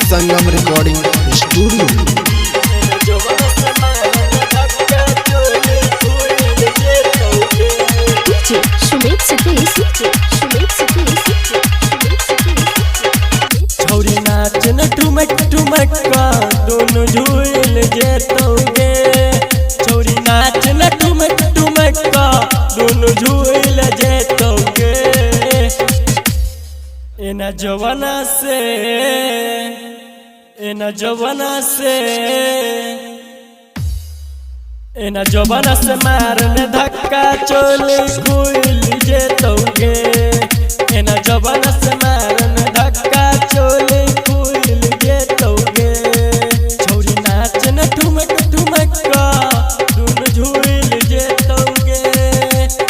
संगम recording studio छौरी नाच न ठुमक ठुमक का दोनों झूल जेतोगे। छौरी नाच न ठुमक ठुमक का दोनों झूल जेतोगे। एना जवाना से एना जवाना से एना जवाना से मारने धक्का चोली खुल जेतोगे। एना जवाना से मारने धक्का चोली खुल जेतोगे। छौरी नाच न ठुमक ठुमक का दोनों झूल जेतोगे।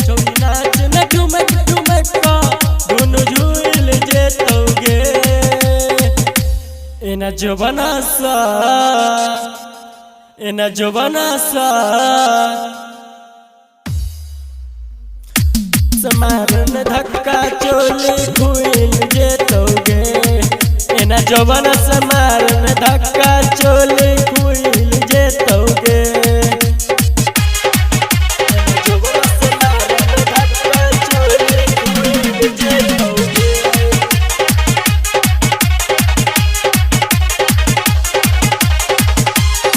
छौरी नाच न ठुमक ठुमक का दोनों झूल जेतोगे। एना जवाना सा एना जवाना सा मारने धक्का चोली खुल जेतोगे। एना जवाना से मारने धक्का चोली खुल जेतोगे। एना जवाना से मारने धक्का चोली खुल जेतोगे।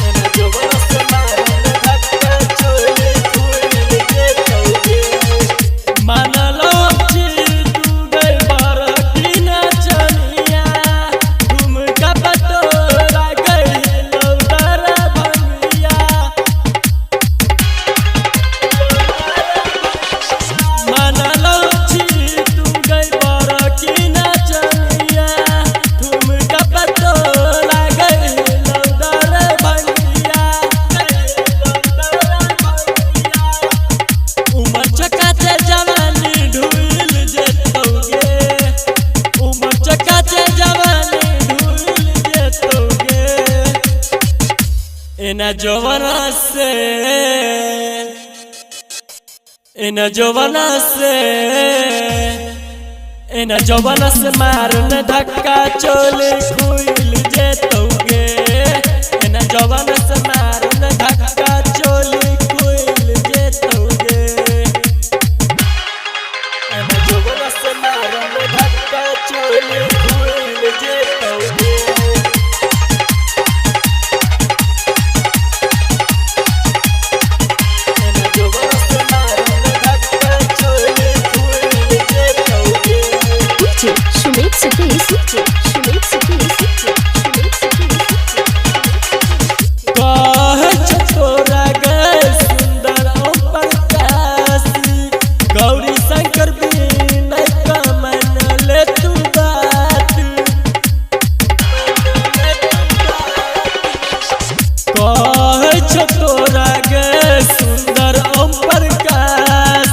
एना जवाना से मारने धक्का चोली खुल जेतोगे। मानलो तू गई बार की नाचनिया घूम का पतोरा गई लौटारा भंगिया। मानलो तू गई बार की नाचनिया घूम का पतोरा गई लौटारा भंगिया। उमर चकाचे जवानी ढूल जेतोगे। उमर चकाचे जवानी ढूल जेतोगे। एना जवाना से एना जवाना से एना जवाना से मारने धक्का चोली खुल जेतोगे। एना जवाना से मारने धक्का चोली खुल जेतोगे। एना जवाना से मारने धक्का चोली खुल जेतोगे। एना जवाना से मारने धक्का चोली खुल जेतोगे। कहे छतोरा गए सुंदर ओम प्रकाश गौरी शंकर विनय का मन ले तू बात। कहे छतोरा गए सुंदर ओम प्रकाश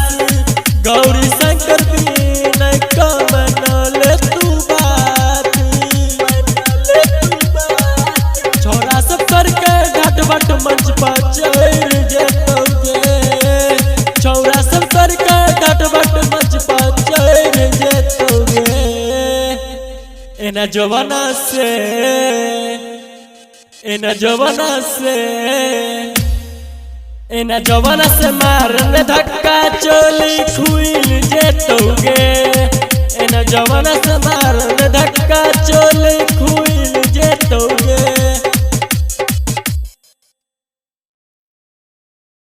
गौरी शंकर विनय का मन ले तू बात। छोरा सब करके घाट बाट मंच पर चढ़ जेतोगे। छोरा सब करके घाट बाट मंच पर चढ़ जेतोगे। एना जवाना से एना जवाना से एना जवाना से मारने धक्का चोली खुल जेतोगे। एना जवाना से मारने धक्का चोली